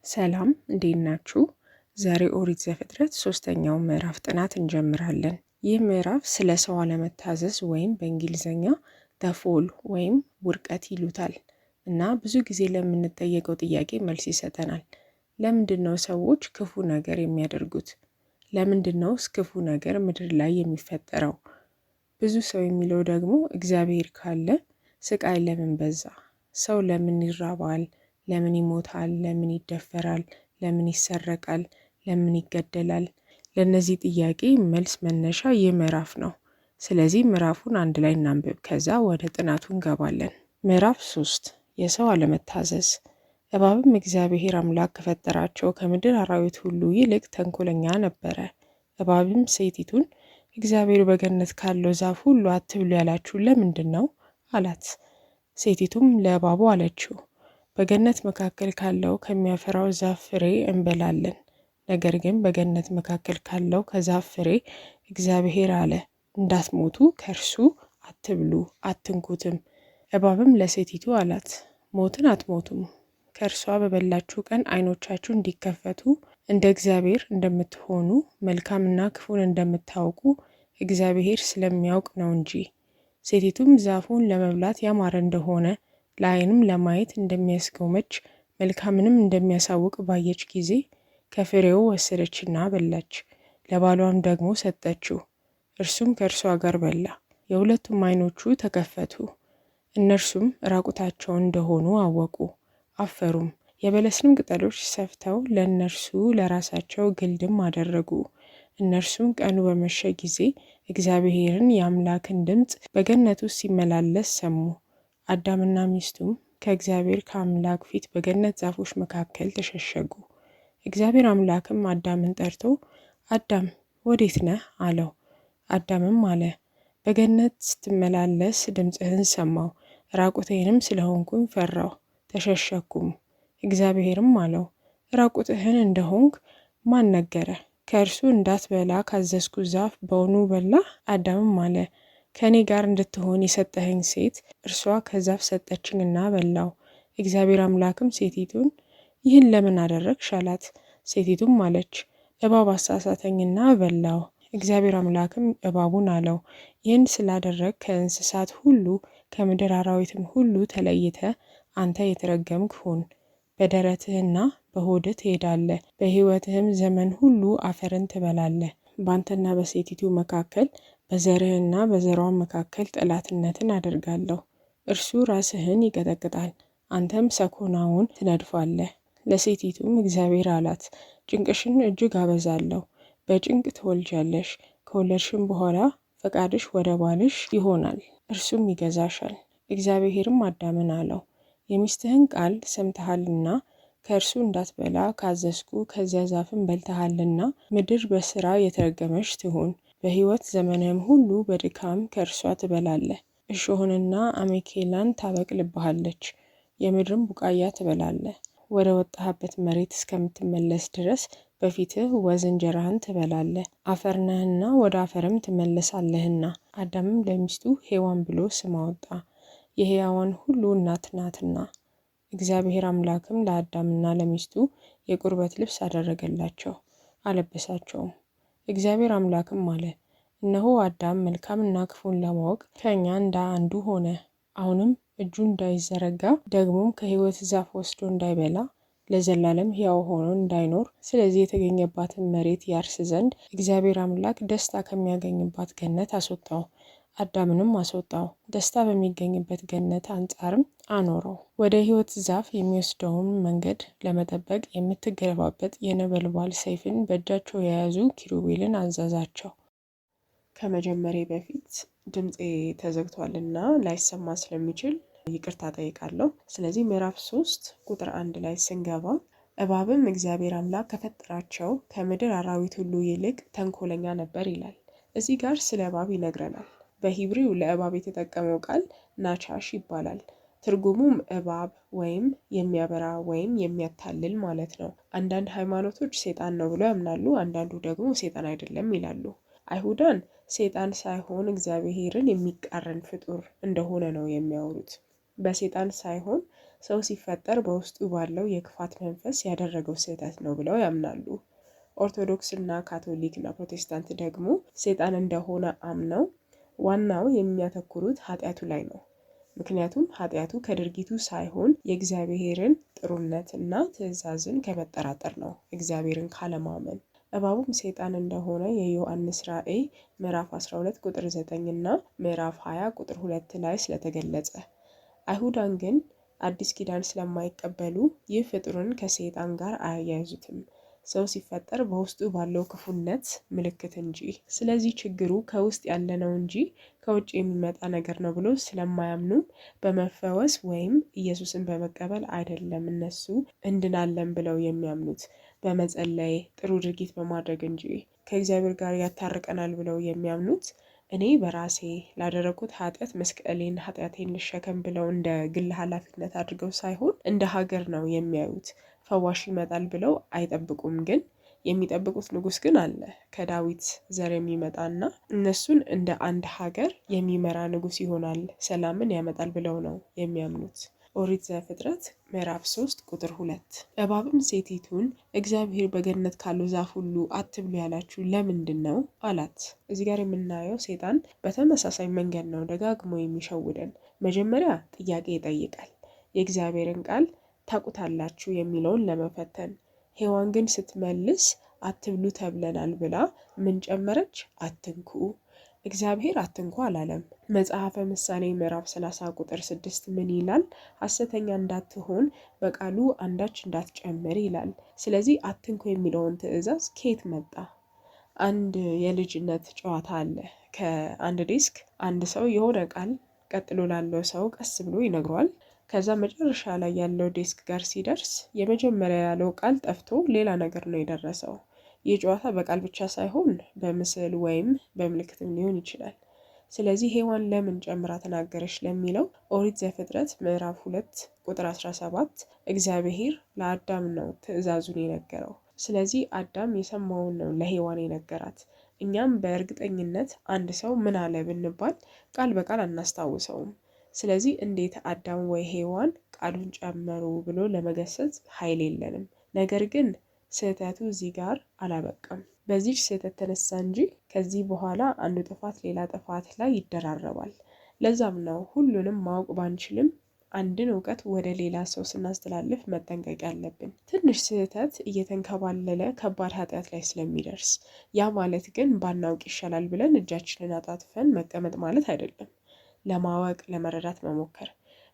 ሰላም እንዴት ናችሁ? ዛሬ ኦሪት ዘፍጥረት 3ኛው ምዕራፍ ጥናት እንጀምራለን። ይህ ምዕራፍ ስለ ሰው አለመታዘዝ ወይም በእንግሊዝኛ ተፎል ወይም ውድቀት ይሉታል እና ብዙ ጊዜ ለምንጠየቀው ጥያቄ መልስ ይሰጠናል። ለምንድነው ሰዎች ክፉ ነገር የሚያደርጉት? ለምንድነውስ ክፉ ነገር ምድር ላይ የሚፈጠረው? ብዙ ሰው የሚለው ደግሞ እግዚአብሔር ካለ ስቃይ ለምን በዛ? ሰው ለምን ይራባል? ለምን ይሞታል? ለምን ይደፈራል? ለምን ይሰረቃል? ለምን ይገደላል? ለነዚህ ጥያቄ መልስ መነሻ ይህ ምዕራፍ ነው። ስለዚህ ምዕራፉን አንድ ላይ እናንብብ፣ ከዛ ወደ ጥናቱ እንገባለን። ምዕራፍ 3 የሰው አለመታዘዝ። እባብም እግዚአብሔር አምላክ ከፈጠራቸው ከምድር አራዊት ሁሉ ይልቅ ተንኮለኛ ነበረ። እባብም ሴቲቱን እግዚአብሔር በገነት ካለው ዛፍ ሁሉ አትብሉ ያላችሁ ለምንድን ነው አላት። ሴቲቱም ለእባቡ አለችው፣ በገነት መካከል ካለው ከሚያፈራው ዛፍ ፍሬ እንበላለን። ነገር ግን በገነት መካከል ካለው ከዛፍ ፍሬ እግዚአብሔር አለ እንዳትሞቱ ከእርሱ አትብሉ አትንኩትም። እባብም ለሴቲቱ አላት፣ ሞትን አትሞቱም። ከእርሷ በበላችሁ ቀን ዓይኖቻችሁ እንዲከፈቱ እንደ እግዚአብሔር እንደምትሆኑ መልካምና ክፉን እንደምታውቁ እግዚአብሔር ስለሚያውቅ ነው እንጂ። ሴቲቱም ዛፉን ለመብላት ያማረ እንደሆነ ለዓይንም ለማየት እንደሚያስጎመጅ መልካምንም እንደሚያሳውቅ ባየች ጊዜ ከፍሬው ወሰደችና በላች፣ ለባሏም ደግሞ ሰጠችው፣ እርሱም ከእርሷ ጋር በላ። የሁለቱም ዓይኖቹ ተከፈቱ፣ እነርሱም ራቁታቸውን እንደሆኑ አወቁ፣ አፈሩም። የበለስንም ቅጠሎች ሰፍተው ለእነርሱ ለራሳቸው ግልድም አደረጉ። እነርሱም ቀኑ በመሸ ጊዜ እግዚአብሔርን የአምላክን ድምፅ በገነት ውስጥ ሲመላለስ ሰሙ። አዳምና ሚስቱም ከእግዚአብሔር ከአምላክ ፊት በገነት ዛፎች መካከል ተሸሸጉ። እግዚአብሔር አምላክም አዳምን ጠርቶ አዳም ወዴት ነህ አለው። አዳምም አለ፣ በገነት ስትመላለስ ድምፅህን ሰማሁ፣ ራቁቴንም ስለሆንኩኝ ፈራሁ፣ ተሸሸኩም። እግዚአብሔርም አለው፣ ራቁትህን እንደሆንክ ማን ነገረ? ከእርሱ እንዳትበላ ካዘዝኩ ዛፍ በውኑ በላህ? አዳምም አለ፣ ከእኔ ጋር እንድትሆን የሰጠኸኝ ሴት እርሷ ከዛፍ ሰጠችኝና በላው። እግዚአብሔር አምላክም ሴቲቱን ይህን ለምን አደረግሽ አላት። ሴቲቱም አለች፣ እባብ አሳሳተኝና በላው። እግዚአብሔር አምላክም እባቡን አለው፣ ይህን ስላደረግ ከእንስሳት ሁሉ ከምድር አራዊትም ሁሉ ተለይተ አንተ የተረገምክ ሁን። በደረትህና በሆድህ ትሄዳለህ፣ በሕይወትህም ዘመን ሁሉ አፈርን ትበላለህ። በአንተና በሴቲቱ መካከል በዘርህና በዘሯን መካከል ጠላትነትን አደርጋለሁ። እርሱ ራስህን ይቀጠቅጣል፣ አንተም ሰኮናውን ትነድፋለህ። ለሴቲቱም እግዚአብሔር አላት፣ ጭንቅሽን እጅግ አበዛለሁ፣ በጭንቅ ትወልጃለሽ። ከወለድሽም በኋላ ፈቃድሽ ወደ ባልሽ ይሆናል፣ እርሱም ይገዛሻል። እግዚአብሔርም አዳምን አለው፣ የሚስትህን ቃል ሰምተሃልና ከእርሱ እንዳትበላ ካዘዝኩ ከዚያ ዛፍን በልተሃልና ምድር በስራ የተረገመች ትሁን። በሕይወት ዘመንህም ሁሉ በድካም ከእርሷ ትበላለህ። እሾህንና አሜኬላን ታበቅልብሃለች፣ የምድርም ቡቃያ ትበላለህ። ወደ ወጣህበት መሬት እስከምትመለስ ድረስ በፊትህ ወዝ እንጀራህን ትበላለህ፣ አፈር ነህና ወደ አፈርም ትመለሳለህና። አዳምም ለሚስቱ ሔዋን ብሎ ስም አወጣ፣ የሕያዋን ሁሉ እናት ናትና። እግዚአብሔር አምላክም ለአዳምና ለሚስቱ የቁርበት ልብስ አደረገላቸው፣ አለበሳቸውም። እግዚአብሔር አምላክም አለ፣ እነሆ አዳም መልካምና ክፉን ለማወቅ ከእኛ እንደ አንዱ ሆነ። አሁንም እጁ እንዳይዘረጋ ደግሞም ከሕይወት ዛፍ ወስዶ እንዳይበላ ለዘላለም ሕያው ሆኖ እንዳይኖር ስለዚህ የተገኘባትን መሬት ያርስ ዘንድ እግዚአብሔር አምላክ ደስታ ከሚያገኝባት ገነት አስወጣው። አዳምንም አስወጣው፣ ደስታ በሚገኝበት ገነት አንጻርም አኖረው። ወደ ሕይወት ዛፍ የሚወስደውን መንገድ ለመጠበቅ የምትገለባበጥ የነበልባል ሰይፍን በእጃቸው የያዙ ኪሩቤልን አዘዛቸው። ከመጀመሪያ በፊት ድምፄ ተዘግቷልና ላይሰማ ስለሚችል ይቅርታ ጠይቃለሁ። ስለዚህ ምዕራፍ 3 ቁጥር 1 ላይ ስንገባ እባብም እግዚአብሔር አምላክ ከፈጠራቸው ከምድር አራዊት ሁሉ ይልቅ ተንኮለኛ ነበር ይላል። እዚህ ጋር ስለ እባብ ይነግረናል። በሂብሪው ለእባብ የተጠቀመው ቃል ናቻሽ ይባላል። ትርጉሙም እባብ ወይም የሚያበራ ወይም የሚያታልል ማለት ነው። አንዳንድ ሃይማኖቶች ሴጣን ነው ብለው ያምናሉ፣ አንዳንዱ ደግሞ ሴጣን አይደለም ይላሉ። አይሁዳን ሴጣን ሳይሆን እግዚአብሔርን የሚቃረን ፍጡር እንደሆነ ነው የሚያወሩት። በሴጣን ሳይሆን ሰው ሲፈጠር በውስጡ ባለው የክፋት መንፈስ ያደረገው ስህተት ነው ብለው ያምናሉ። ኦርቶዶክስ እና ካቶሊክ እና ፕሮቴስታንት ደግሞ ሰይጣን እንደሆነ አምነው ዋናው የሚያተኩሩት ኃጢአቱ ላይ ነው። ምክንያቱም ኃጢአቱ ከድርጊቱ ሳይሆን የእግዚአብሔርን ጥሩነት እና ትእዛዝን ከመጠራጠር ነው፣ እግዚአብሔርን ካለማመን። እባቡም ሰይጣን እንደሆነ የዮሐንስ ራእይ ምዕራፍ 12 ቁጥር 9 እና ምዕራፍ 20 ቁጥር 2 ላይ ስለተገለጸ። አይሁዳን ግን አዲስ ኪዳን ስለማይቀበሉ ይህ ፍጡርን ከሰይጣን ጋር አያያዙትም፣ ሰው ሲፈጠር በውስጡ ባለው ክፉነት ምልክት እንጂ። ስለዚህ ችግሩ ከውስጥ ያለ ነው እንጂ ከውጭ የሚመጣ ነገር ነው ብሎ ስለማያምኑ በመፈወስ ወይም ኢየሱስን በመቀበል አይደለም እነሱ እንድናለን ብለው የሚያምኑት፣ በመጸለይ ጥሩ ድርጊት በማድረግ እንጂ። ከእግዚአብሔር ጋር ያታርቀናል ብለው የሚያምኑት እኔ በራሴ ላደረኩት ኃጢአት መስቀሌን ኃጢአቴን ልሸከም ብለው እንደ ግል ኃላፊነት አድርገው ሳይሆን እንደ ሀገር ነው የሚያዩት። ፈዋሽ ይመጣል ብለው አይጠብቁም። ግን የሚጠብቁት ንጉስ ግን አለ፣ ከዳዊት ዘር የሚመጣና እነሱን እንደ አንድ ሀገር የሚመራ ንጉስ ይሆናል፣ ሰላምን ያመጣል ብለው ነው የሚያምኑት። ኦሪት ዘፍጥረት ምዕራፍ 3 ቁጥር 2 እባብም ሴቲቱን እግዚአብሔር በገነት ካለው ዛፍ ሁሉ አትብሉ ያላችሁ ለምንድን ነው አላት። እዚህ ጋር የምናየው ሰይጣን በተመሳሳይ መንገድ ነው ደጋግሞ የሚሸውደን። መጀመሪያ ጥያቄ ይጠይቃል፣ የእግዚአብሔርን ቃል ታውቁታላችሁ የሚለውን ለመፈተን። ሔዋን ግን ስትመልስ አትብሉ ተብለናል ብላ ምን ጨመረች? አትንኩ። እግዚአብሔር አትንኩ አላለም። መጽሐፈ ምሳሌ ምዕራፍ 30 ቁጥር 6 ምን ይላል? ሐሰተኛ እንዳትሆን በቃሉ አንዳች እንዳትጨምር ይላል። ስለዚህ አትንኩ የሚለውን ትእዛዝ ከየት መጣ? አንድ የልጅነት ጨዋታ አለ። ከአንድ ዴስክ አንድ ሰው የሆነ ቃል ቀጥሎ ላለው ሰው ቀስ ብሎ ይነግሯል። ከዛ መጨረሻ ላይ ያለው ዴስክ ጋር ሲደርስ የመጀመሪያ ያለው ቃል ጠፍቶ ሌላ ነገር ነው የደረሰው። ይህ ጨዋታ በቃል ብቻ ሳይሆን በምስል ወይም በምልክትም ሊሆን ይችላል። ስለዚህ ሔዋን ለምን ጨምራ ተናገረች ለሚለው ኦሪት ዘፍጥረት ምዕራፍ 2 ቁጥር 17 እግዚአብሔር ለአዳም ነው ትእዛዙን የነገረው። ስለዚህ አዳም የሰማውን ነው ለሔዋን የነገራት። እኛም በእርግጠኝነት አንድ ሰው ምን አለ ብንባል ቃል በቃል አናስታውሰውም። ስለዚህ እንዴት አዳም ወይ ሔዋን ቃሉን ጨመሩ ብሎ ለመገሰጽ ኃይል የለንም። ነገር ግን ስህተቱ እዚህ ጋር አላበቃም። በዚህ ስህተት ተነሳ እንጂ ከዚህ በኋላ አንዱ ጥፋት ሌላ ጥፋት ላይ ይደራረባል። ለዛም ነው ሁሉንም ማወቅ ባንችልም አንድን እውቀት ወደ ሌላ ሰው ስናስተላልፍ መጠንቀቅ ያለብን። ትንሽ ስህተት እየተንከባለለ ከባድ ኃጢአት ላይ ስለሚደርስ፣ ያ ማለት ግን ባናውቅ ይሻላል ብለን እጃችንን አጣጥፈን መቀመጥ ማለት አይደለም። ለማወቅ ለመረዳት መሞከር።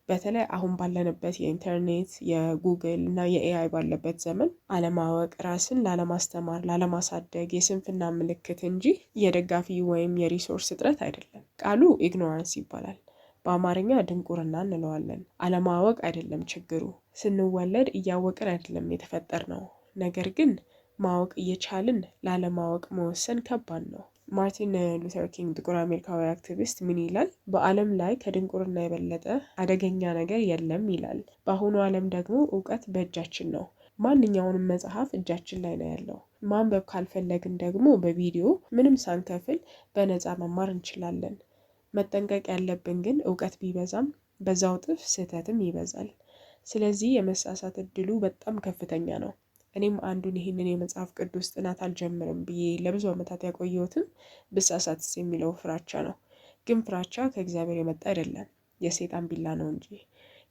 በተለይ አሁን ባለንበት የኢንተርኔት የጉግል እና የኤአይ ባለበት ዘመን አለማወቅ ራስን ላለማስተማር ላለማሳደግ የስንፍና ምልክት እንጂ የደጋፊ ወይም የሪሶርስ እጥረት አይደለም። ቃሉ ኢግኖራንስ ይባላል። በአማርኛ ድንቁርና እንለዋለን። አለማወቅ አይደለም ችግሩ። ስንወለድ እያወቅን አይደለም የተፈጠር ነው። ነገር ግን ማወቅ እየቻልን ላለማወቅ መወሰን ከባድ ነው። ማርቲን ሉተር ኪንግ ጥቁር አሜሪካዊ አክቲቪስት ምን ይላል? በዓለም ላይ ከድንቁርና የበለጠ አደገኛ ነገር የለም ይላል። በአሁኑ ዓለም ደግሞ እውቀት በእጃችን ነው። ማንኛውንም መጽሐፍ እጃችን ላይ ነው ያለው። ማንበብ ካልፈለግን ደግሞ በቪዲዮ ምንም ሳንከፍል በነፃ መማር እንችላለን። መጠንቀቅ ያለብን ግን እውቀት ቢበዛም በዛው እጥፍ ስህተትም ይበዛል። ስለዚህ የመሳሳት እድሉ በጣም ከፍተኛ ነው። እኔም አንዱን ይህንን የመጽሐፍ ቅዱስ ጥናት አልጀምርም ብዬ ለብዙ ዓመታት ያቆየሁትም ብሳሳትስ የሚለው ፍራቻ ነው። ግን ፍራቻ ከእግዚአብሔር የመጣ አይደለም፣ የሰይጣን ቢላ ነው እንጂ።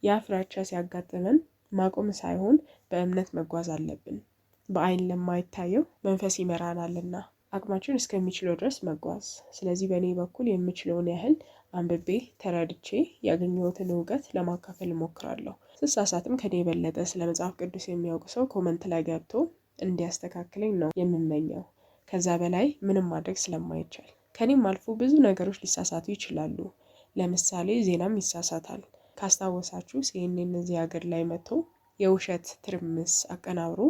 ያ ፍራቻ ሲያጋጥመን ማቆም ሳይሆን በእምነት መጓዝ አለብን። በአይን ለማይታየው መንፈስ ይመራናልና አቅማችን እስከሚችለው ድረስ መጓዝ። ስለዚህ በእኔ በኩል የምችለውን ያህል አንብቤ ተረድቼ ያገኘሁትን እውቀት ለማካፈል እሞክራለሁ። ስሳሳትም ከኔ የበለጠ ስለ መጽሐፍ ቅዱስ የሚያውቅ ሰው ኮመንት ላይ ገብቶ እንዲያስተካክለኝ ነው የምመኘው። ከዛ በላይ ምንም ማድረግ ስለማይቻል ከኔም አልፎ ብዙ ነገሮች ሊሳሳቱ ይችላሉ። ለምሳሌ ዜናም ይሳሳታል። ካስታወሳችሁ ሲኤንኤን እዚህ ሀገር ላይ መጥቶ የውሸት ትርምስ አቀናብሮ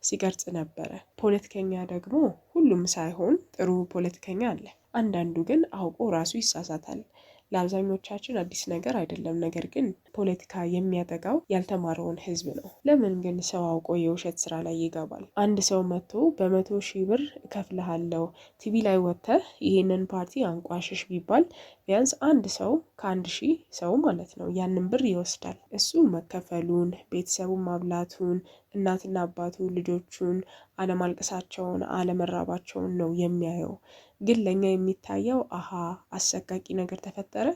ሲቀርጽ ነበረ። ፖለቲከኛ ደግሞ ሁሉም ሳይሆን ጥሩ ፖለቲከኛ አለ። አንዳንዱ ግን አውቆ ራሱ ይሳሳታል። ለአብዛኞቻችን አዲስ ነገር አይደለም። ነገር ግን ፖለቲካ የሚያጠቃው ያልተማረውን ሕዝብ ነው። ለምን ግን ሰው አውቆ የውሸት ስራ ላይ ይገባል? አንድ ሰው መጥቶ በ100,000 ብር እከፍልሃለሁ ቲቪ ላይ ወጥተህ ይሄንን ፓርቲ አንቋሽሽ ቢባል ቢያንስ አንድ ሰው ከ1000 ሰው ማለት ነው ያንን ብር ይወስዳል። እሱ መከፈሉን፣ ቤተሰቡን ማብላቱን፣ እናትና አባቱ ልጆቹን አለማልቀሳቸውን አለመራባቸውን ነው የሚያየው። ግን ለኛ የሚታየው አሰቃቂ ነገር ተፈጠረ፣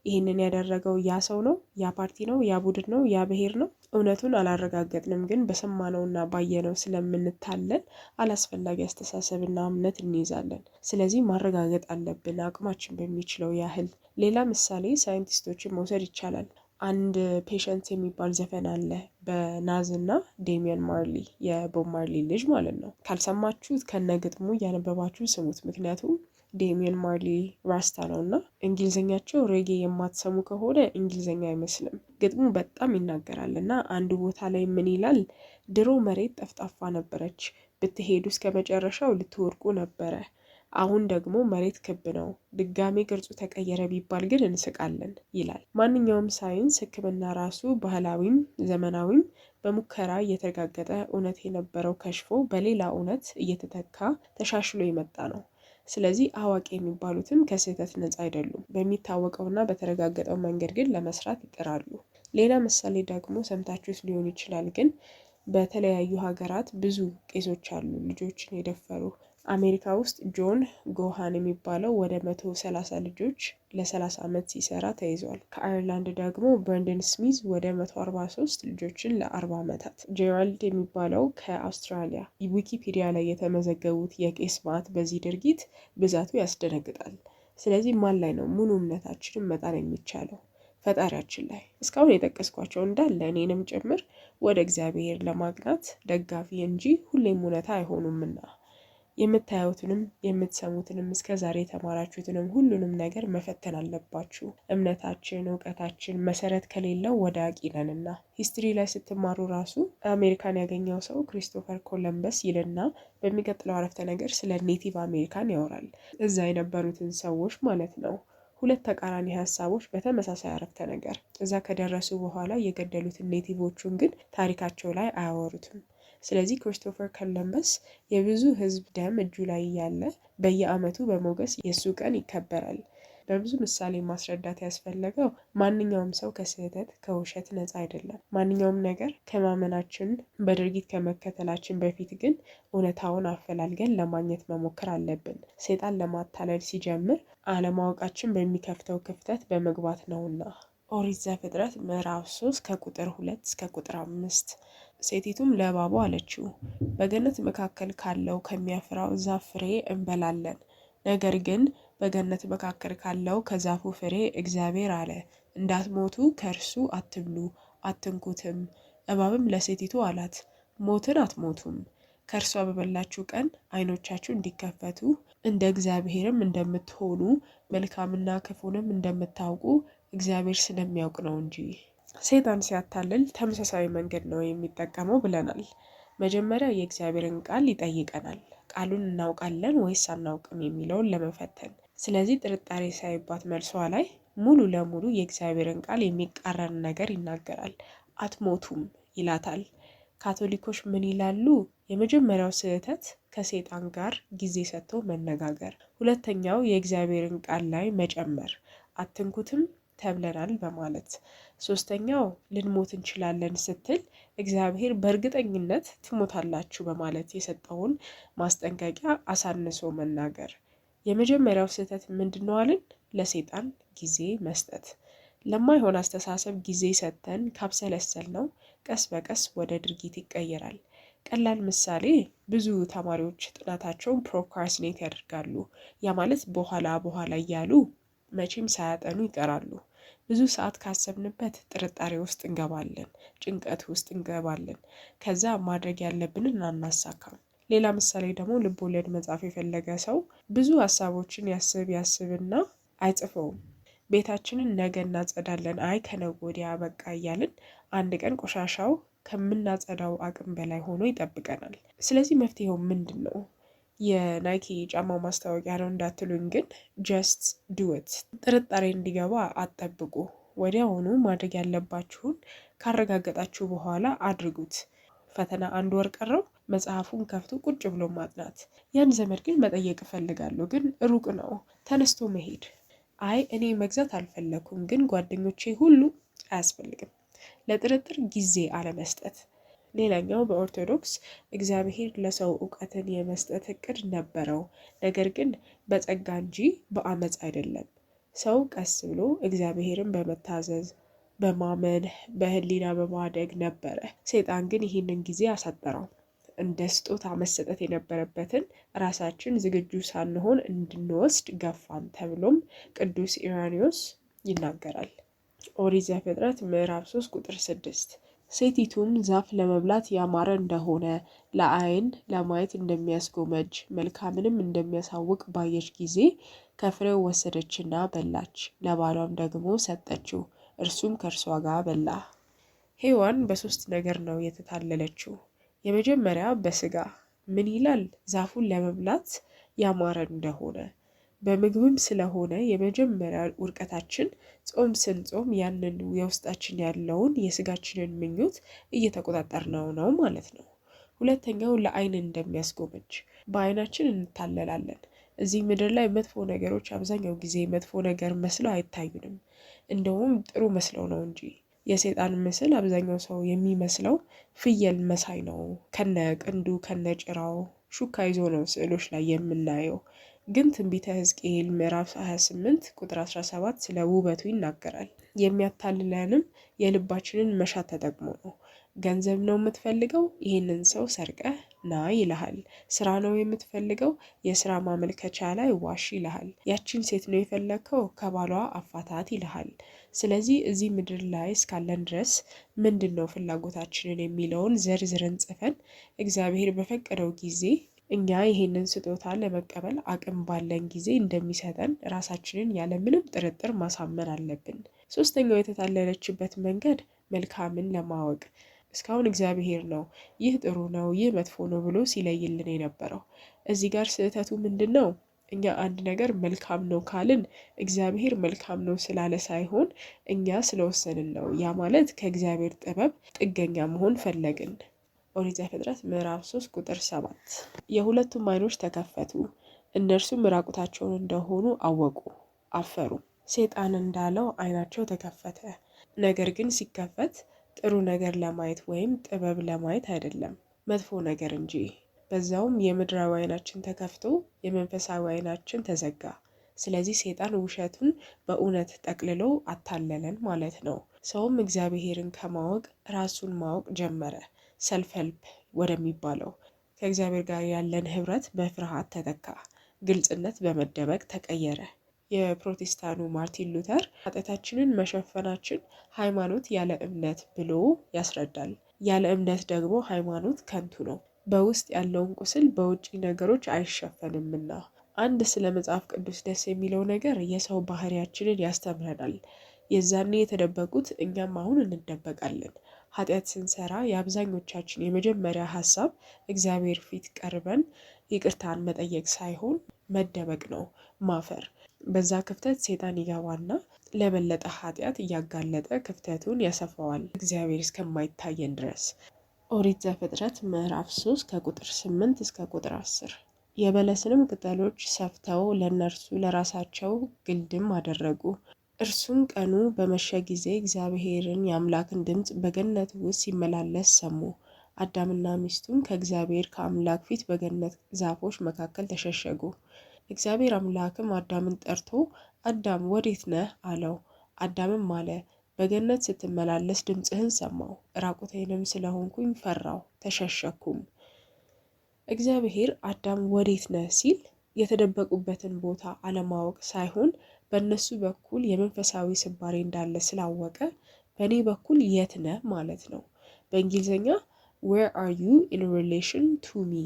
ይህንን ያደረገው ያ ሰው ነው፣ ያ ፓርቲ ነው፣ ያ ቡድን ነው፣ ያ ብሔር ነው። እውነቱን አላረጋገጥንም፣ ግን በሰማነውና ባየነው ስለምንታለን አላስፈላጊ አስተሳሰብና እምነት እንይዛለን። ስለዚህ ማረጋገጥ አለብን አቅማችን በሚችለው ያህል። ሌላ ምሳሌ ሳይንቲስቶችን መውሰድ ይቻላል። አንድ ፔሸንት የሚባል ዘፈን አለ በናዝ እና ዴሚያን ማርሊ የቦብ ማርሊ ልጅ ማለት ነው። ካልሰማችሁት ከነግጥሙ እያነበባችሁ ስሙት። ምክንያቱም ዴሚያን ማርሊ ራስታ ነው እና እንግሊዝኛቸው ሬጌ የማትሰሙ ከሆነ እንግሊዝኛ አይመስልም። ግጥሙ በጣም ይናገራል እና አንድ ቦታ ላይ ምን ይላል? ድሮ መሬት ጠፍጣፋ ነበረች፣ ብትሄዱ እስከ መጨረሻው ልትወርቁ ነበረ። አሁን ደግሞ መሬት ክብ ነው፣ ድጋሜ ቅርጹ ተቀየረ ቢባል ግን እንስቃለን ይላል። ማንኛውም ሳይንስ፣ ሕክምና ራሱ ባህላዊም ዘመናዊም በሙከራ እየተረጋገጠ እውነት የነበረው ከሽፎ በሌላ እውነት እየተተካ ተሻሽሎ የመጣ ነው። ስለዚህ አዋቂ የሚባሉትም ከስህተት ነፃ አይደሉም። በሚታወቀውና በተረጋገጠው መንገድ ግን ለመስራት ይጥራሉ። ሌላ ምሳሌ ደግሞ ሰምታችሁት ሊሆን ይችላል፣ ግን በተለያዩ ሀገራት ብዙ ቄሶች አሉ ልጆችን የደፈሩ። አሜሪካ ውስጥ ጆን ጎሃን የሚባለው ወደ 130 ልጆች ለ30 ዓመት ሲሰራ ተይዟል። ከአየርላንድ ደግሞ ብረንደን ስሚዝ ወደ 143 ልጆችን ለ40 ዓመታት። ጄራልድ የሚባለው ከአውስትራሊያ። ዊኪፒዲያ ላይ የተመዘገቡት የቄስ ማዕት በዚህ ድርጊት ብዛቱ ያስደነግጣል። ስለዚህ ማን ላይ ነው ሙሉ እምነታችንን መጣል የሚቻለው? ፈጣሪያችን ላይ። እስካሁን የጠቀስኳቸው እንዳለ እኔንም ጭምር ወደ እግዚአብሔር ለማቅናት ደጋፊ እንጂ ሁሌም እውነታ አይሆኑምና የምታዩትንም የምትሰሙትንም እስከ ዛሬ የተማራችሁትንም ሁሉንም ነገር መፈተን አለባችሁ። እምነታችን እውቀታችን መሰረት ከሌለው ወዳቂ ነንና። ሂስትሪ ላይ ስትማሩ ራሱ አሜሪካን ያገኘው ሰው ክሪስቶፈር ኮለምበስ ይልና በሚቀጥለው አረፍተ ነገር ስለ ኔቲቭ አሜሪካን ያወራል። እዛ የነበሩትን ሰዎች ማለት ነው። ሁለት ተቃራኒ ሀሳቦች በተመሳሳይ አረፍተ ነገር እዛ ከደረሱ በኋላ የገደሉትን ኔቲቮቹን ግን ታሪካቸው ላይ አያወሩትም። ስለዚህ ክሪስቶፈር ኮለምበስ የብዙ ሕዝብ ደም እጁ ላይ እያለ በየዓመቱ በሞገስ የእሱ ቀን ይከበራል። በብዙ ምሳሌ ማስረዳት ያስፈለገው ማንኛውም ሰው ከስህተት ከውሸት ነፃ አይደለም። ማንኛውም ነገር ከማመናችን በድርጊት ከመከተላችን በፊት ግን እውነታውን አፈላልገን ለማግኘት መሞከር አለብን። ሰይጣን ለማታለል ሲጀምር አለማወቃችን በሚከፍተው ክፍተት በመግባት ነውና። ኦሪት ዘፍጥረት ምዕራፍ 3 ከቁጥር 2 እስከ ቁጥር 5። ሴቲቱም ለእባቡ አለችው፣ በገነት መካከል ካለው ከሚያፈራው ዛፍ ፍሬ እንበላለን። ነገር ግን በገነት መካከል ካለው ከዛፉ ፍሬ እግዚአብሔር አለ፣ እንዳትሞቱ ከእርሱ አትብሉ፣ አትንኩትም። እባብም ለሴቲቱ አላት፣ ሞትን አትሞቱም። ከእርሷ በበላችሁ ቀን ዓይኖቻችሁ እንዲከፈቱ እንደ እግዚአብሔርም እንደምትሆኑ መልካምና ክፉንም እንደምታውቁ እግዚአብሔር ስለሚያውቅ ነው እንጂ። ሰይጣን ሲያታልል ተመሳሳይ መንገድ ነው የሚጠቀመው ብለናል። መጀመሪያ የእግዚአብሔርን ቃል ይጠይቀናል። ቃሉን እናውቃለን ወይስ አናውቅም የሚለውን ለመፈተን። ስለዚህ ጥርጣሬ ሳይባት መልሷ ላይ ሙሉ ለሙሉ የእግዚአብሔርን ቃል የሚቃረን ነገር ይናገራል። አትሞቱም ይላታል። ካቶሊኮች ምን ይላሉ? የመጀመሪያው ስህተት ከሰይጣን ጋር ጊዜ ሰጥቶ መነጋገር፣ ሁለተኛው የእግዚአብሔርን ቃል ላይ መጨመር፣ አትንኩትም ተብለናል በማለት፣ ሶስተኛው ልንሞት እንችላለን ስትል እግዚአብሔር በእርግጠኝነት ትሞታላችሁ በማለት የሰጠውን ማስጠንቀቂያ አሳንሶ መናገር። የመጀመሪያው ስህተት ምንድነው አልን? ለሰይጣን ጊዜ መስጠት። ለማይሆን አስተሳሰብ ጊዜ ሰጥተን ካብሰለሰል ነው ቀስ በቀስ ወደ ድርጊት ይቀየራል። ቀላል ምሳሌ፣ ብዙ ተማሪዎች ጥናታቸውን ፕሮክራስቲኔት ያደርጋሉ። ያ ማለት በኋላ እያሉ መቼም ሳያጠኑ ይቀራሉ። ብዙ ሰዓት ካሰብንበት ጥርጣሬ ውስጥ እንገባለን፣ ጭንቀት ውስጥ እንገባለን። ከዛ ማድረግ ያለብንን አናሳካም። ሌላ ምሳሌ ደግሞ ልብ ወለድ መጻፍ የፈለገ ሰው ብዙ ሀሳቦችን ያስብና አይጽፈውም። ቤታችንን ነገ እናጸዳለን፣ አይ ከነገ ወዲያ በቃ እያልን አንድ ቀን ቆሻሻው ከምናጸዳው አቅም በላይ ሆኖ ይጠብቀናል። ስለዚህ መፍትሄው ምንድን ነው? የናይኪ ጫማ ማስታወቂያ ነው እንዳትሉኝ፣ ግን ጀስት ዱ ኢት። ጥርጣሬ እንዲገባ አትጠብቁ። ወዲያውኑ ማድረግ ያለባችሁን ካረጋገጣችሁ በኋላ አድርጉት። ፈተና 1 ወር ቀረው፣ መጽሐፉን ከፍቶ ቁጭ ብሎ ማጥናት። ያን ዘመድ ግን መጠየቅ እፈልጋለሁ፣ ግን ሩቅ ነው፣ ተነስቶ መሄድ። አይ እኔ መግዛት አልፈለኩም፣ ግን ጓደኞቼ ሁሉ አያስፈልግም። ለጥርጥር ጊዜ አለመስጠት። ሌላኛው በኦርቶዶክስ እግዚአብሔር ለሰው እውቀትን የመስጠት እቅድ ነበረው፣ ነገር ግን በጸጋ እንጂ በአመፅ አይደለም። ሰው ቀስ ብሎ እግዚአብሔርን በመታዘዝ በማመን በህሊና በማደግ ነበረ። ሰይጣን ግን ይህንን ጊዜ አሳጠረው። እንደ ስጦታ መሰጠት የነበረበትን ራሳችን ዝግጁ ሳንሆን እንድንወስድ ገፋን ተብሎም ቅዱስ ኢራኒዮስ ይናገራል። ኦሪት ዘፍጥረት ምዕራፍ 3 ቁጥር 6 ሴቲቱም ዛፍ ለመብላት ያማረ እንደሆነ ለዓይን ለማየት እንደሚያስጎመጅ መልካምንም እንደሚያሳውቅ ባየች ጊዜ ከፍሬው ወሰደችና በላች፣ ለባሏም ደግሞ ሰጠችው፣ እርሱም ከእርሷ ጋር በላ። ሔዋን በሶስት ነገር ነው የተታለለችው። የመጀመሪያ በስጋ ምን ይላል? ዛፉን ለመብላት ያማረ እንደሆነ በምግብም ስለሆነ የመጀመሪያ ውድቀታችን ጾም ስንጾም ያንን የውስጣችን ያለውን የስጋችንን ምኞት እየተቆጣጠርነው ነው ማለት ነው። ሁለተኛው ለዓይን እንደሚያስጎመጅ በዓይናችን እንታለላለን። እዚህ ምድር ላይ መጥፎ ነገሮች አብዛኛው ጊዜ መጥፎ ነገር መስለው አይታዩንም፣ እንደውም ጥሩ መስለው ነው እንጂ። የሰይጣን ምስል አብዛኛው ሰው የሚመስለው ፍየል መሳይ ነው። ከነ ቅንዱ ከነ ጭራው ሹካ ይዞ ነው ስዕሎች ላይ የምናየው። ግን ትንቢተ ሕዝቅኤል ምዕራፍ 28 ቁጥር 17 ስለ ውበቱ ይናገራል። የሚያታልለንም የልባችንን መሻት ተጠቅሞ ነው። ገንዘብ ነው የምትፈልገው? ይህንን ሰው ሰርቀህ ና ይልሃል። ስራ ነው የምትፈልገው? የስራ ማመልከቻ ላይ ዋሽ ይልሃል። ያችን ሴት ነው የፈለግከው? ከባሏ አፋታት ይልሃል። ስለዚህ እዚህ ምድር ላይ እስካለን ድረስ ምንድን ነው ፍላጎታችንን የሚለውን ዘርዝረን ጽፈን እግዚአብሔር በፈቀደው ጊዜ እኛ ይሄንን ስጦታ ለመቀበል አቅም ባለን ጊዜ እንደሚሰጠን ራሳችንን ያለምንም ጥርጥር ማሳመን አለብን። ሶስተኛው የተታለለችበት መንገድ መልካምን ለማወቅ እስካሁን እግዚአብሔር ነው ይህ ጥሩ ነው ይህ መጥፎ ነው ብሎ ሲለይልን የነበረው። እዚህ ጋር ስህተቱ ምንድን ነው? እኛ አንድ ነገር መልካም ነው ካልን እግዚአብሔር መልካም ነው ስላለ ሳይሆን እኛ ስለወሰንን ነው። ያ ማለት ከእግዚአብሔር ጥበብ ጥገኛ መሆን ፈለግን። ኦሪት ዘፍጥረት ምዕራፍ 3 ቁጥር 7 የሁለቱም ዓይኖች ተከፈቱ፣ እነርሱም ራቁታቸውን እንደሆኑ አወቁ፣ አፈሩ። ሰይጣን እንዳለው ዓይናቸው ተከፈተ። ነገር ግን ሲከፈት ጥሩ ነገር ለማየት ወይም ጥበብ ለማየት አይደለም፣ መጥፎ ነገር እንጂ። በዛውም የምድራዊ ዓይናችን ተከፍቶ የመንፈሳዊ ዓይናችን ተዘጋ። ስለዚህ ሰይጣን ውሸቱን በእውነት ጠቅልሎ አታለለን ማለት ነው። ሰውም እግዚአብሔርን ከማወቅ ራሱን ማወቅ ጀመረ። ሰልፍ ሄልፕ ወደሚባለው ከእግዚአብሔር ጋር ያለን ህብረት በፍርሃት ተተካ። ግልጽነት በመደበቅ ተቀየረ። የፕሮቴስታኑ ማርቲን ሉተር ኃጢአታችንን መሸፈናችን ሃይማኖት ያለ እምነት ብሎ ያስረዳል። ያለ እምነት ደግሞ ሃይማኖት ከንቱ ነው። በውስጥ ያለውን ቁስል በውጭ ነገሮች አይሸፈንምና። አንድ ስለ መጽሐፍ ቅዱስ ደስ የሚለው ነገር የሰው ባህሪያችንን ያስተምረናል። የዛኔ የተደበቁት እኛም አሁን እንደበቃለን። ኃጢአት ስንሰራ የአብዛኞቻችን የመጀመሪያ ሀሳብ እግዚአብሔር ፊት ቀርበን ይቅርታን መጠየቅ ሳይሆን መደበቅ ነው፣ ማፈር። በዛ ክፍተት ሰይጣን ይገባና ለበለጠ ኃጢአት እያጋለጠ ክፍተቱን ያሰፋዋል እግዚአብሔር እስከማይታየን ድረስ። ኦሪት ዘፍጥረት ምዕራፍ 3 ከቁጥር 8 እስከ ቁጥር 10 የበለስንም ቅጠሎች ሰፍተው ለእነርሱ ለራሳቸው ግልድም አደረጉ። እርሱም ቀኑ በመሸ ጊዜ እግዚአብሔርን የአምላክን ድምፅ በገነት ውስጥ ሲመላለስ ሰሙ። አዳምና ሚስቱም ከእግዚአብሔር ከአምላክ ፊት በገነት ዛፎች መካከል ተሸሸጉ። እግዚአብሔር አምላክም አዳምን ጠርቶ አዳም ወዴት ነህ አለው። አዳምም አለ በገነት ስትመላለስ ድምፅህን ሰማሁ፣ ራቁቴንም ስለሆንኩኝ ፈራሁ ተሸሸኩም። እግዚአብሔር አዳም ወዴት ነህ ሲል የተደበቁበትን ቦታ አለማወቅ ሳይሆን በእነሱ በኩል የመንፈሳዊ ስባሬ እንዳለ ስላወቀ በእኔ በኩል የት ነህ ማለት ነው። በእንግሊዝኛ where are you in relation to me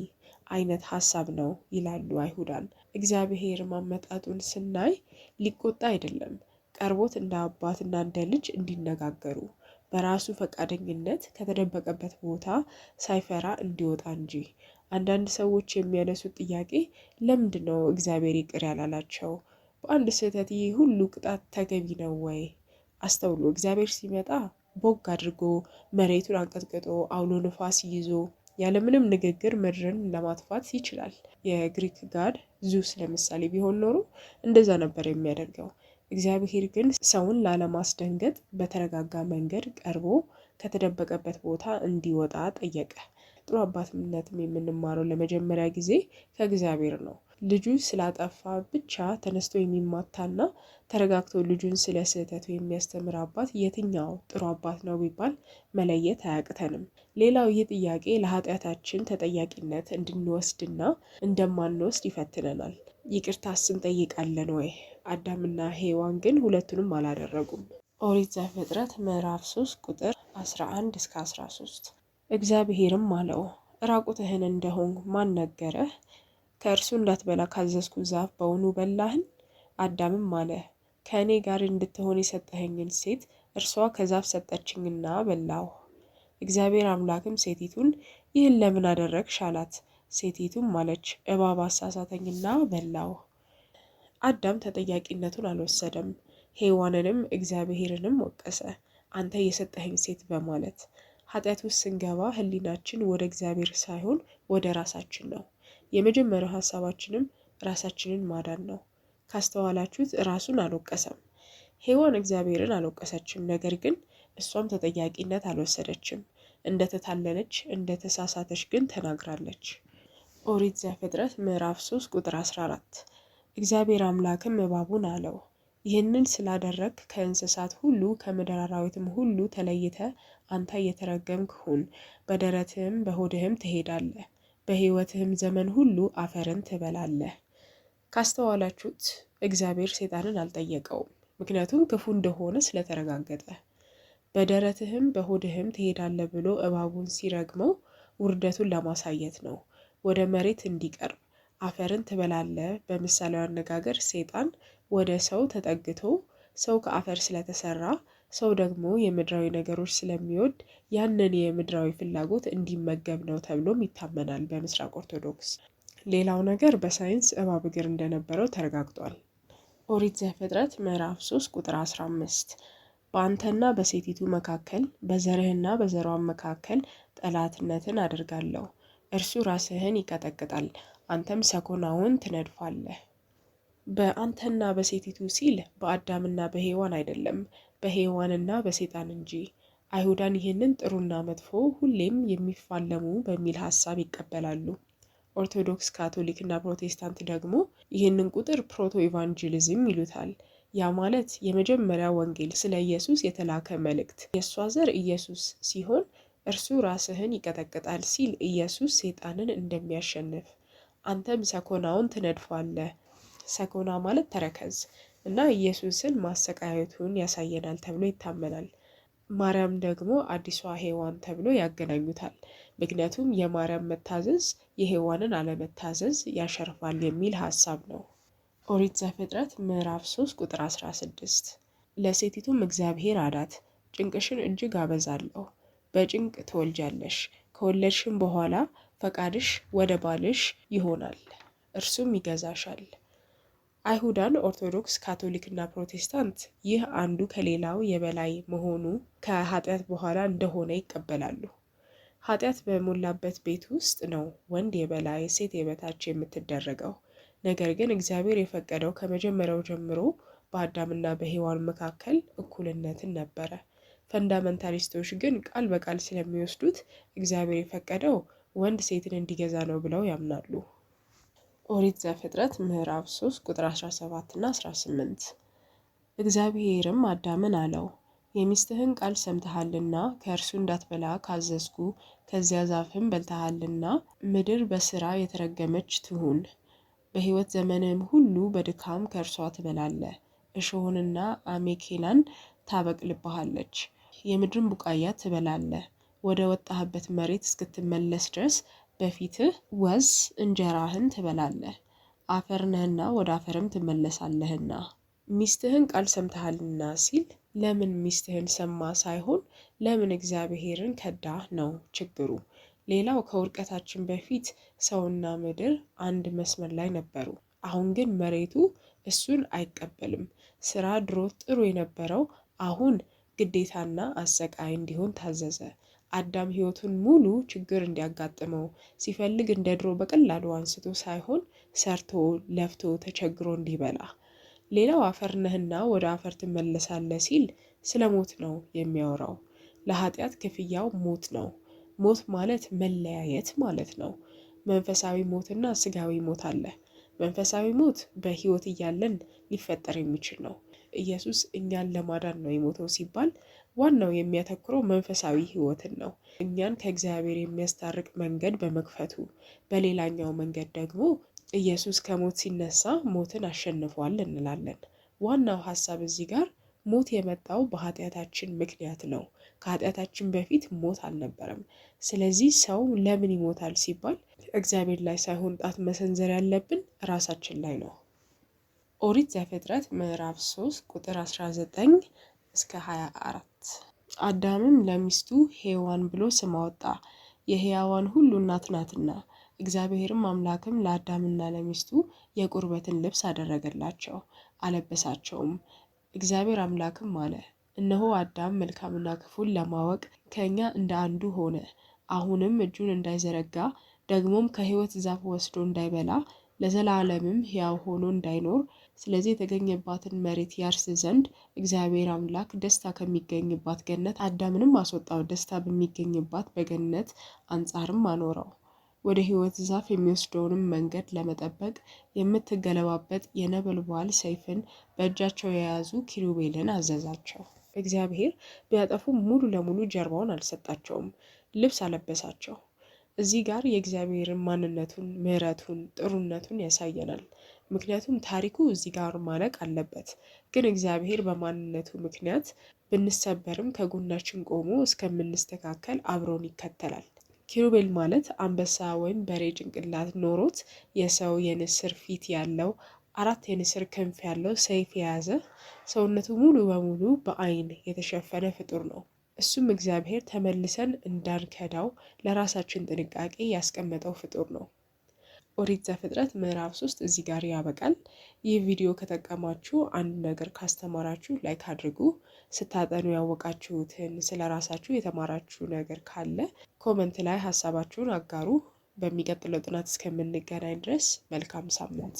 አይነት ሀሳብ ነው ይላሉ አይሁዳን። እግዚአብሔር ማመጣጡን ስናይ ሊቆጣ አይደለም፣ ቀርቦት እንደ አባትና እንደ ልጅ እንዲነጋገሩ በራሱ ፈቃደኝነት ከተደበቀበት ቦታ ሳይፈራ እንዲወጣ እንጂ። አንዳንድ ሰዎች የሚያነሱት ጥያቄ ለምንድን ነው እግዚአብሔር ይቅር ያላላቸው? በአንድ ስህተት ይህ ሁሉ ቅጣት ተገቢ ነው ወይ? አስተውሉ። እግዚአብሔር ሲመጣ ቦግ አድርጎ መሬቱን አንቀጥቅጦ አውሎ ንፋስ ይዞ ያለምንም ንግግር ምድርን ለማጥፋት ይችላል። የግሪክ ጋድ ዙስ ለምሳሌ ቢሆን ኖሮ እንደዛ ነበር የሚያደርገው። እግዚአብሔር ግን ሰውን ላለማስደንገጥ በተረጋጋ መንገድ ቀርቦ ከተደበቀበት ቦታ እንዲወጣ ጠየቀ። ጥሩ አባትነትም የምንማረው ለመጀመሪያ ጊዜ ከእግዚአብሔር ነው። ልጁ ስላጠፋ ብቻ ተነስቶ የሚማታና ተረጋግቶ ልጁን ስለ ስህተቱ የሚያስተምር አባት የትኛው ጥሩ አባት ነው ቢባል መለየት አያቅተንም። ሌላው ይህ ጥያቄ ለኃጢአታችን ተጠያቂነት እንድንወስድና እንደማንወስድ ይፈትነናል። ይቅርታስ እንጠይቃለን ወይ? አዳምና ሔዋን ግን ሁለቱንም አላደረጉም። ኦሪት ዘፍጥረት ምዕራፍ 3 ቁጥር 11 እስከ 13 እግዚአብሔርም አለው፣ ራቁትህን እንደሆንክ ማን ነገረህ? ከእርሱ እንዳትበላ ካዘዝኩ ዛፍ በውኑ በላህን? አዳምም አለ፣ ከእኔ ጋር እንድትሆን የሰጠኸኝን ሴት እርሷ ከዛፍ ሰጠችኝና በላሁ። እግዚአብሔር አምላክም ሴቲቱን ይህን ለምን አደረግሽ አላት። ሴቲቱም አለች፣ እባብ አሳሳተኝና በላሁ። አዳም ተጠያቂነቱን አልወሰደም። ሔዋንንም እግዚአብሔርንም ወቀሰ፣ አንተ የሰጠኸኝ ሴት በማለት። ኃጢአት ውስጥ ስንገባ ህሊናችን ወደ እግዚአብሔር ሳይሆን ወደ ራሳችን ነው። የመጀመሪያው ሀሳባችንም ራሳችንን ማዳን ነው። ካስተዋላችሁት ራሱን አልወቀሰም። ሔዋን እግዚአብሔርን አልወቀሰችም። ነገር ግን እሷም ተጠያቂነት አልወሰደችም። እንደተታለለች እንደተሳሳተች ግን ተናግራለች። ኦሪት ዘፍጥረት ምዕራፍ 3 ቁጥር 14 እግዚአብሔር አምላክም እባቡን አለው፣ ይህንን ስላደረግ ከእንስሳት ሁሉ ከምድር አራዊትም ሁሉ ተለይተ አንተ የተረገምክ ሁን፣ በደረትህም በሆድህም ትሄዳለህ፣ በሕይወትህም ዘመን ሁሉ አፈርን ትበላለህ። ካስተዋላችሁት እግዚአብሔር ሴጣንን አልጠየቀውም፣ ምክንያቱም ክፉ እንደሆነ ስለተረጋገጠ። በደረትህም በሆድህም ትሄዳለህ ብሎ እባቡን ሲረግመው ውርደቱን ለማሳየት ነው። ወደ መሬት እንዲቀርብ አፈርን ትበላለህ። በምሳሌው አነጋገር ሴጣን ወደ ሰው ተጠግቶ ሰው ከአፈር ስለተሰራ ሰው ደግሞ የምድራዊ ነገሮች ስለሚወድ ያንን የምድራዊ ፍላጎት እንዲመገብ ነው ተብሎም ይታመናል በምስራቅ ኦርቶዶክስ። ሌላው ነገር በሳይንስ እባብ እግር እንደነበረው ተረጋግጧል። ኦሪት ዘፍጥረት ምዕራፍ 3 ቁጥር 15 በአንተና በሴቲቱ መካከል በዘርህና በዘሯን መካከል ጠላትነትን አድርጋለሁ፣ እርሱ ራስህን ይቀጠቅጣል፣ አንተም ሰኮናውን ትነድፋለህ። በአንተና በሴቲቱ ሲል በአዳምና በሔዋን አይደለም፣ በሔዋንና በሴጣን እንጂ። አይሁዳን ይህንን ጥሩና መጥፎ ሁሌም የሚፋለሙ በሚል ሀሳብ ይቀበላሉ። ኦርቶዶክስ፣ ካቶሊክ እና ፕሮቴስታንት ደግሞ ይህንን ቁጥር ፕሮቶ ኢቫንጀሊዝም ይሉታል። ያ ማለት የመጀመሪያ ወንጌል ስለ ኢየሱስ የተላከ መልእክት። የእሷ ዘር ኢየሱስ ሲሆን እርሱ ራስህን ይቀጠቅጣል ሲል ኢየሱስ ሴጣንን እንደሚያሸንፍ፣ አንተም ሰኮናውን ትነድፋለህ። ሰኮና ማለት ተረከዝ እና ኢየሱስን ማሰቃየቱን ያሳየናል ተብሎ ይታመናል። ማርያም ደግሞ አዲሷ ሔዋን ተብሎ ያገናኙታል። ምክንያቱም የማርያም መታዘዝ የሔዋንን አለመታዘዝ ያሸርፋል የሚል ሀሳብ ነው። ኦሪት ዘፍጥረት ምዕራፍ 3 ቁጥር 16 ለሴቲቱም እግዚአብሔር አላት፣ ጭንቅሽን እጅግ አበዛለሁ፣ በጭንቅ ትወልጃለሽ፣ ከወለድሽም በኋላ ፈቃድሽ ወደ ባልሽ ይሆናል፣ እርሱም ይገዛሻል። አይሁዳን፣ ኦርቶዶክስ፣ ካቶሊክ እና ፕሮቴስታንት ይህ አንዱ ከሌላው የበላይ መሆኑ ከኃጢአት በኋላ እንደሆነ ይቀበላሉ። ኃጢአት በሞላበት ቤት ውስጥ ነው ወንድ የበላይ ሴት የበታች የምትደረገው። ነገር ግን እግዚአብሔር የፈቀደው ከመጀመሪያው ጀምሮ በአዳምና በሔዋን መካከል እኩልነትን ነበረ። ፈንዳመንታሊስቶች ግን ቃል በቃል ስለሚወስዱት እግዚአብሔር የፈቀደው ወንድ ሴትን እንዲገዛ ነው ብለው ያምናሉ። ኦሪት ዘፍጥረት ምዕራፍ 3 ቁጥር 17 እና 18 እግዚአብሔርም አዳምን አለው፣ የሚስትህን ቃል ሰምተሃልና ከእርሱ እንዳትበላ ካዘዝኩ ከዚያ ዛፍም በልተሃልና ምድር በስራ የተረገመች ትሁን። በሕይወት ዘመንም ሁሉ በድካም ከእርሷ ትበላለህ፣ እሾህንና አሜኬላን ታበቅልብሃለች፣ የምድርን ቡቃያ ትበላለህ። ወደ ወጣህበት መሬት እስክትመለስ ድረስ በፊትህ ወዝ እንጀራህን ትበላለህ፣ አፈር ነህና ወደ አፈርም ትመለሳለህና። ሚስትህን ቃል ሰምተሃልና ሲል ለምን ሚስትህን ሰማ ሳይሆን ለምን እግዚአብሔርን ከዳህ ነው ችግሩ። ሌላው ከውድቀታችን በፊት ሰውና ምድር አንድ መስመር ላይ ነበሩ። አሁን ግን መሬቱ እሱን አይቀበልም። ስራ ድሮ ጥሩ የነበረው አሁን ግዴታና አሰቃይ እንዲሆን ታዘዘ። አዳም ህይወቱን ሙሉ ችግር እንዲያጋጥመው ሲፈልግ እንደ ድሮ በቀላሉ አንስቶ ሳይሆን ሰርቶ ለፍቶ ተቸግሮ እንዲበላ። ሌላው አፈር ነህና ወደ አፈር ትመለሳለህ ሲል ስለ ሞት ነው የሚያወራው። ለኃጢአት ክፍያው ሞት ነው። ሞት ማለት መለያየት ማለት ነው። መንፈሳዊ ሞትና ስጋዊ ሞት አለ። መንፈሳዊ ሞት በህይወት እያለን ሊፈጠር የሚችል ነው። ኢየሱስ እኛን ለማዳን ነው የሞተው ሲባል ዋናው የሚያተኩረው መንፈሳዊ ህይወትን ነው። እኛን ከእግዚአብሔር የሚያስታርቅ መንገድ በመክፈቱ፣ በሌላኛው መንገድ ደግሞ ኢየሱስ ከሞት ሲነሳ ሞትን አሸንፏል እንላለን። ዋናው ሀሳብ እዚህ ጋር ሞት የመጣው በኃጢአታችን ምክንያት ነው። ከኃጢአታችን በፊት ሞት አልነበረም። ስለዚህ ሰው ለምን ይሞታል ሲባል እግዚአብሔር ላይ ሳይሆን ጣት መሰንዘር ያለብን ራሳችን ላይ ነው። ኦሪት ዘፍጥረት ምዕራፍ 3 ቁጥር 19 እስከ 24 አዳምም ለሚስቱ ሔዋን ብሎ ስም አወጣ፣ የሕያዋን ሁሉ እናት ናትና። እግዚአብሔርም አምላክም ለአዳምና ለሚስቱ የቁርበትን ልብስ አደረገላቸው፣ አለበሳቸውም። እግዚአብሔር አምላክም አለ፣ እነሆ አዳም መልካምና ክፉን ለማወቅ ከእኛ እንደ አንዱ ሆነ። አሁንም እጁን እንዳይዘረጋ ደግሞም ከሕይወት ዛፍ ወስዶ እንዳይበላ ለዘላለምም ሕያው ሆኖ እንዳይኖር ስለዚህ የተገኘባትን መሬት ያርስ ዘንድ እግዚአብሔር አምላክ ደስታ ከሚገኝባት ገነት አዳምንም አስወጣው። ደስታ በሚገኝባት በገነት አንጻርም አኖረው። ወደ ሕይወት ዛፍ የሚወስደውንም መንገድ ለመጠበቅ የምትገለባበጥ የነበልባል ሰይፍን በእጃቸው የያዙ ኪሩቤልን አዘዛቸው። እግዚአብሔር ቢያጠፉ ሙሉ ለሙሉ ጀርባውን አልሰጣቸውም፣ ልብስ አለበሳቸው። እዚህ ጋር የእግዚአብሔርን ማንነቱን፣ ምሕረቱን፣ ጥሩነቱን ያሳየናል። ምክንያቱም ታሪኩ እዚህ ጋር ማለቅ አለበት። ግን እግዚአብሔር በማንነቱ ምክንያት ብንሰበርም ከጎናችን ቆሞ እስከምንስተካከል አብሮን ይከተላል። ኪሩቤል ማለት አንበሳ ወይም በሬ ጭንቅላት ኖሮት የሰው የንስር ፊት ያለው 4 የንስር ክንፍ ያለው ሰይፍ የያዘ ሰውነቱ ሙሉ በሙሉ በአይን የተሸፈነ ፍጡር ነው። እሱም እግዚአብሔር ተመልሰን እንዳንከዳው ለራሳችን ጥንቃቄ ያስቀመጠው ፍጡር ነው። ኦሪት ዘፍጥረት ምዕራፍ 3 እዚህ ጋር ያበቃል። ይህ ቪዲዮ ከጠቀማችሁ፣ አንድ ነገር ካስተማራችሁ ላይክ አድርጉ። ስታጠኑ ያወቃችሁትን ስለ ራሳችሁ የተማራችሁ ነገር ካለ ኮመንት ላይ ሀሳባችሁን አጋሩ። በሚቀጥለው ጥናት እስከምንገናኝ ድረስ መልካም ሳምንት።